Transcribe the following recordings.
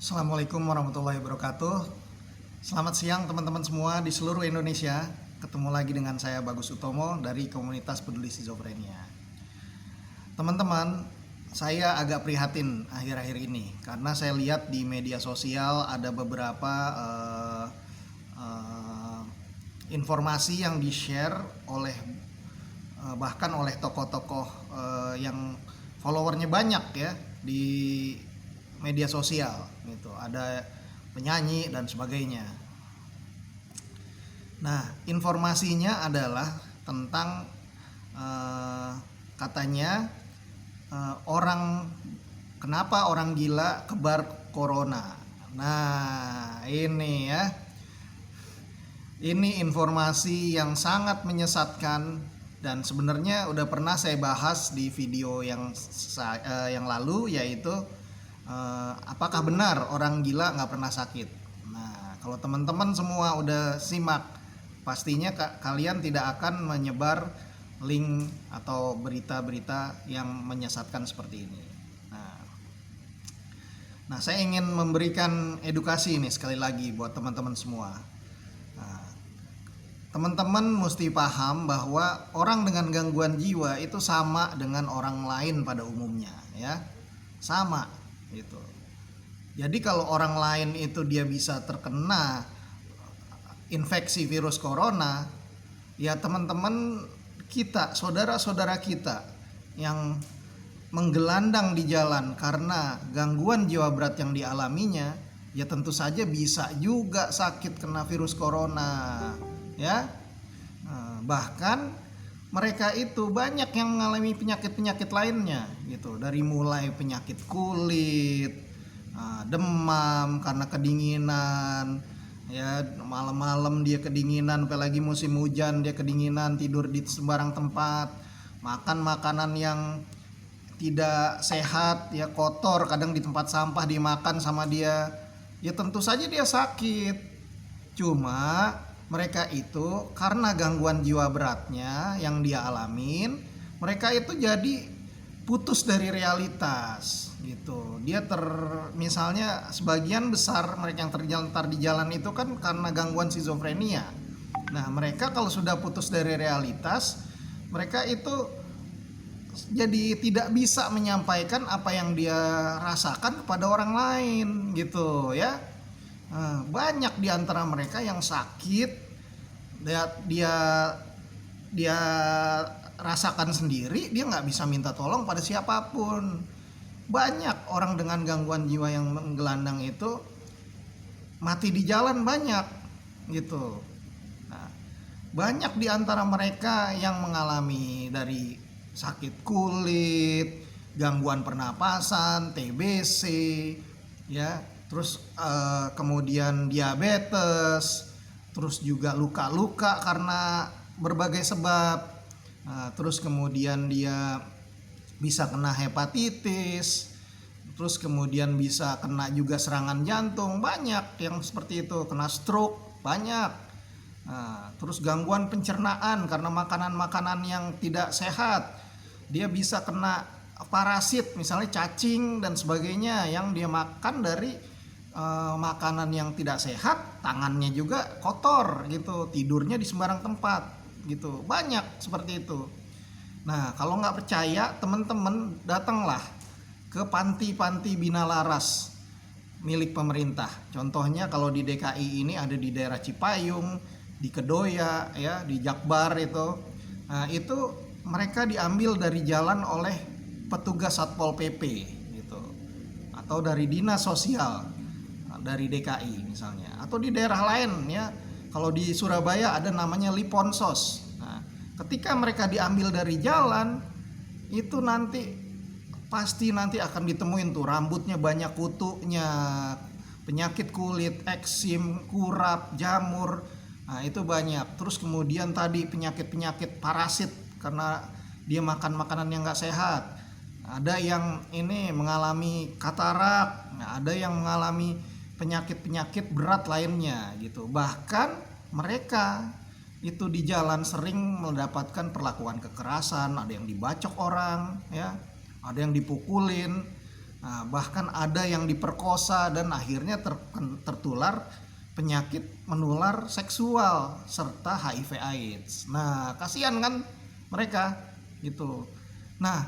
Assalamualaikum warahmatullahi wabarakatuh. Selamat siang teman-teman semua di seluruh Indonesia. Ketemu lagi dengan saya Bagus Utomo dari komunitas peduli skizofrenia. Teman-teman, saya agak prihatin akhir-akhir ini karena saya lihat di media sosial ada beberapa informasi yang di-share oleh bahkan oleh tokoh-tokoh yang followernya banyak ya di media sosial gitu, ada penyanyi dan sebagainya. Nah, informasinya adalah tentang katanya kenapa orang gila kebar corona. Nah, ini ya. Ini informasi yang sangat menyesatkan dan sebenarnya udah pernah saya bahas di video yang lalu, yaitu apakah benar orang gila nggak pernah sakit. Nah, kalau teman-teman semua udah simak, pastinya kalian tidak akan menyebar link atau berita-berita yang menyesatkan seperti ini. Nah, saya ingin memberikan edukasi ini sekali lagi buat teman-teman semua. Teman-teman mesti paham bahwa orang dengan gangguan jiwa itu sama dengan orang lain pada umumnya, ya, sama gitu. Jadi kalau orang lain itu dia bisa terkena infeksi virus corona, ya teman-teman kita, saudara-saudara kita yang menggelandang di jalan karena gangguan jiwa berat yang dialaminya, ya tentu saja bisa juga sakit kena virus corona, ya. Bahkan mereka itu banyak yang mengalami penyakit-penyakit lainnya gitu, dari mulai penyakit kulit, demam karena kedinginan, ya, malam-malam dia kedinginan, apalagi musim hujan dia kedinginan, tidur di sembarang tempat, makan makanan yang tidak sehat, ya, kotor, kadang di tempat sampah dimakan sama dia, ya tentu saja dia sakit. Cuma mereka itu karena gangguan jiwa beratnya yang dia alamin, mereka itu jadi putus dari realitas gitu. Dia misalnya sebagian besar mereka yang terlantar di jalan itu kan karena gangguan skizofrenia. Nah, mereka kalau sudah putus dari realitas, mereka itu jadi tidak bisa menyampaikan apa yang dia rasakan kepada orang lain gitu, ya. Banyak di antara mereka yang sakit, dia dia rasakan sendiri, dia nggak bisa minta tolong pada siapapun. Banyak orang dengan gangguan jiwa yang menggelandang itu mati di jalan, banyak gitu. Nah, banyak di antara mereka yang mengalami dari sakit kulit, gangguan pernapasan, TBC, ya, terus kemudian diabetes, terus juga luka-luka karena berbagai sebab. Terus kemudian dia bisa kena hepatitis, terus kemudian bisa kena juga serangan jantung, banyak yang seperti itu, kena stroke, banyak. Terus gangguan pencernaan karena makanan-makanan yang tidak sehat, dia bisa kena parasit, misalnya cacing dan sebagainya yang dia makan dari makanan yang tidak sehat, tangannya juga kotor gitu, tidurnya di sembarang tempat gitu, banyak seperti itu. Nah, kalau nggak percaya, teman-teman datanglah ke panti-panti Bina Laras milik pemerintah. Contohnya kalau di DKI ini ada di daerah Cipayung, di Kedoya, ya, di Jakbar itu. Nah, itu mereka diambil dari jalan oleh petugas Satpol PP gitu, atau dari dinas sosial dari DKI misalnya, atau di daerah lain, ya. Kalau di Surabaya ada namanya Liponsos. Nah, ketika mereka diambil dari jalan itu pasti nanti akan ditemuin tuh rambutnya banyak kutunya, penyakit kulit, eksim, kurap, jamur. Nah, itu banyak. Terus kemudian tadi penyakit-penyakit parasit karena dia makan makanan yang nggak sehat. Ada yang ini mengalami katarak, nah, ada yang mengalami penyakit-penyakit berat lainnya gitu. Bahkan mereka itu di jalan sering mendapatkan perlakuan kekerasan, ada yang dibacok orang, ya, ada yang dipukulin. Nah, bahkan ada yang diperkosa dan akhirnya tertular penyakit menular seksual serta HIV AIDS. Nah, kasihan kan mereka gitu. Nah,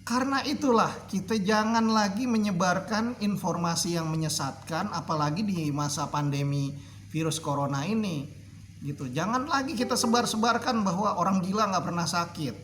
karena itulah kita jangan lagi menyebarkan informasi yang menyesatkan, apalagi di masa pandemi virus corona ini gitu. Jangan lagi kita sebar-sebarkan bahwa orang gila nggak pernah sakit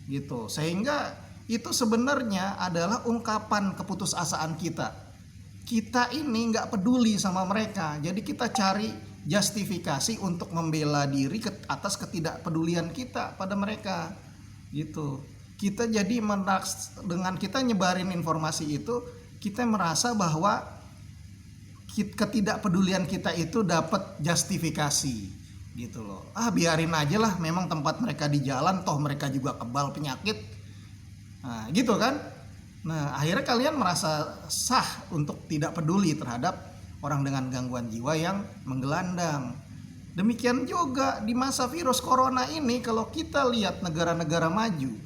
gitu, sehingga itu sebenarnya adalah ungkapan keputusasaan kita ini nggak peduli sama mereka. Jadi kita cari justifikasi untuk membela diri atas ketidakpedulian kita pada mereka gitu. Kita jadi dengan kita nyebarin informasi itu, kita merasa bahwa ketidakpedulian kita itu dapat justifikasi gitu loh. Biarin aja lah, memang tempat mereka di jalan, toh mereka juga kebal penyakit. Nah gitu kan. Nah akhirnya kalian merasa sah untuk tidak peduli terhadap orang dengan gangguan jiwa yang menggelandang. Demikian juga di masa virus corona ini, kalau kita lihat negara-negara maju,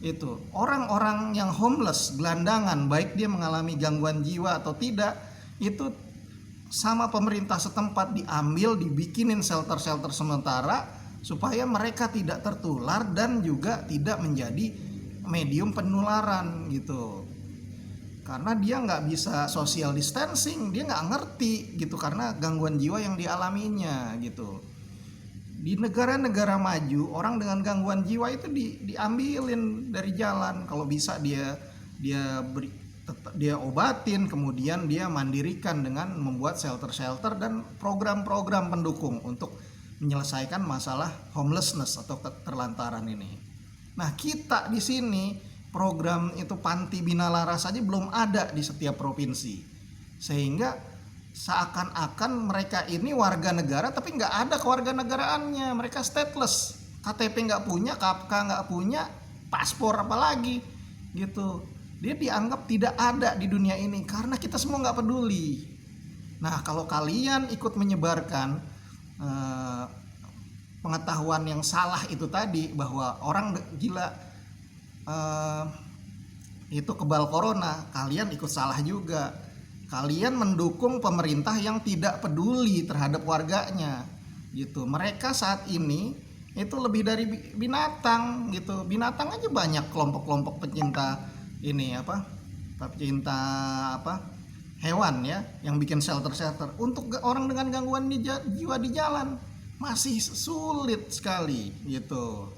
itu orang-orang yang homeless, gelandangan, baik dia mengalami gangguan jiwa atau tidak, itu sama pemerintah setempat diambil, dibikinin shelter-shelter sementara supaya mereka tidak tertular dan juga tidak menjadi medium penularan gitu. Karena dia nggak bisa social distancing, dia nggak ngerti gitu karena gangguan jiwa yang dialaminya gitu. Di negara-negara maju, orang dengan gangguan jiwa itu diambilin dari jalan. Kalau bisa dia obatin, kemudian dia mandirikan dengan membuat shelter-shelter dan program-program pendukung untuk menyelesaikan masalah homelessness atau keterlantaran ini. Nah, kita di sini program itu panti binalaras saja belum ada di setiap provinsi, sehingga seakan-akan mereka ini warga negara tapi nggak ada kewarganegaraannya. Mereka stateless, KTP nggak punya, KPK nggak punya, paspor apalagi gitu. Dia dianggap tidak ada di dunia ini karena kita semua nggak peduli. Nah, kalau kalian ikut menyebarkan pengetahuan yang salah itu tadi, bahwa orang gila itu kebal corona, kalian ikut salah juga. Kalian mendukung pemerintah yang tidak peduli terhadap warganya gitu. Mereka saat ini itu lebih dari binatang gitu. Binatang aja banyak kelompok-kelompok pecinta hewan ya, yang bikin shelter-shelter. Untuk orang dengan gangguan jiwa di jalan masih sulit sekali gitu.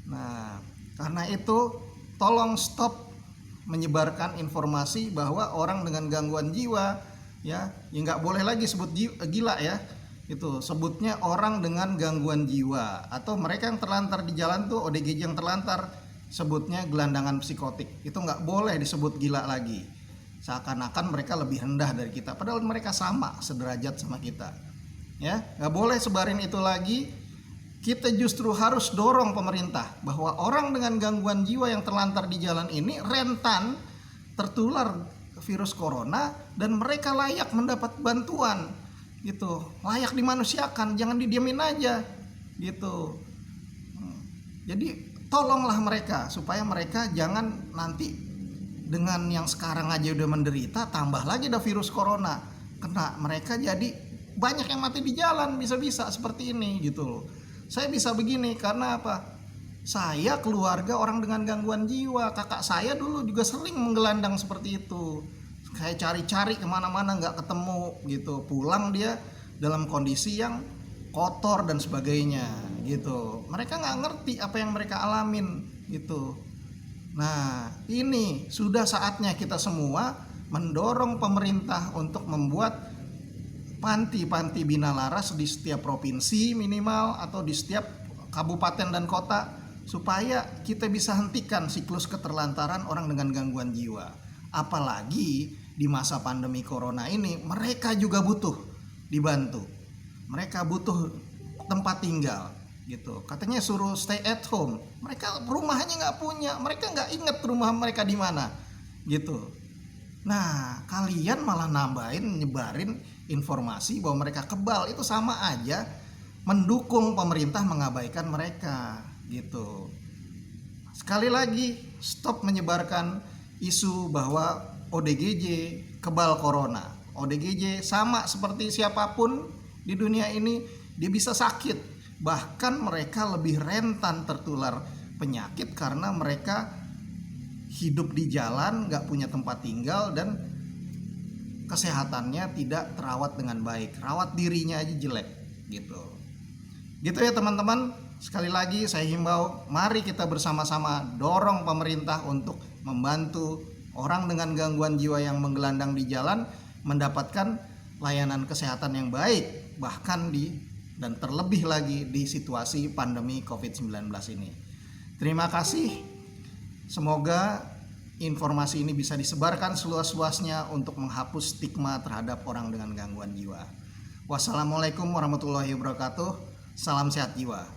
Nah, karena itu tolong stop menyebarkan informasi bahwa orang dengan gangguan jiwa ya nggak boleh lagi sebut gila ya. Itu sebutnya orang dengan gangguan jiwa, atau mereka yang terlantar di jalan tuh ODGJ yang terlantar sebutnya gelandangan psikotik. Itu nggak boleh disebut gila lagi. Seakan-akan mereka lebih rendah dari kita, padahal mereka sama, sederajat sama kita. Ya, nggak boleh sebarin itu lagi. Kita justru harus dorong pemerintah bahwa orang dengan gangguan jiwa yang terlantar di jalan ini rentan tertular virus corona dan mereka layak mendapat bantuan gitu, layak dimanusiakan, jangan didiamin aja gitu. Jadi tolonglah mereka supaya mereka jangan nanti dengan yang sekarang aja udah menderita, tambah lagi ada virus corona kena, mereka jadi banyak yang mati di jalan bisa-bisa seperti ini gitu. Saya bisa begini karena apa? Saya keluarga orang dengan gangguan jiwa. Kakak saya dulu juga sering menggelandang seperti itu. Kayak cari-cari kemana-mana nggak ketemu gitu. Pulang dia dalam kondisi yang kotor dan sebagainya gitu. Mereka nggak ngerti apa yang mereka alamin gitu. Nah, ini sudah saatnya kita semua mendorong pemerintah untuk membuat panti-panti binalaras di setiap provinsi minimal, atau di setiap kabupaten dan kota, supaya kita bisa hentikan siklus keterlantaran orang dengan gangguan jiwa. Apalagi di masa pandemi corona ini mereka juga butuh dibantu. Mereka butuh tempat tinggal gitu. Katanya suruh stay at home. Mereka rumahnya nggak punya, mereka nggak inget rumah mereka di mana gitu. Nah, kalian malah nambahin, nyebarin informasi bahwa mereka kebal. Itu sama aja mendukung pemerintah mengabaikan mereka gitu. Sekali lagi, stop menyebarkan isu bahwa ODGJ kebal corona. ODGJ sama seperti siapapun di dunia ini, dia bisa sakit. Bahkan mereka lebih rentan tertular penyakit karena mereka hidup di jalan, nggak punya tempat tinggal, dan kesehatannya tidak terawat dengan baik. Rawat dirinya aja jelek gitu. Gitu ya teman-teman. Sekali lagi saya himbau, mari kita bersama-sama dorong pemerintah untuk membantu orang dengan gangguan jiwa yang menggelandang di jalan mendapatkan layanan kesehatan yang baik, bahkan dan terlebih lagi di situasi pandemi COVID-19 ini. Terima kasih. Semoga informasi ini bisa disebarkan seluas-luasnya untuk menghapus stigma terhadap orang dengan gangguan jiwa. Wassalamualaikum warahmatullahi wabarakatuh. Salam sehat jiwa.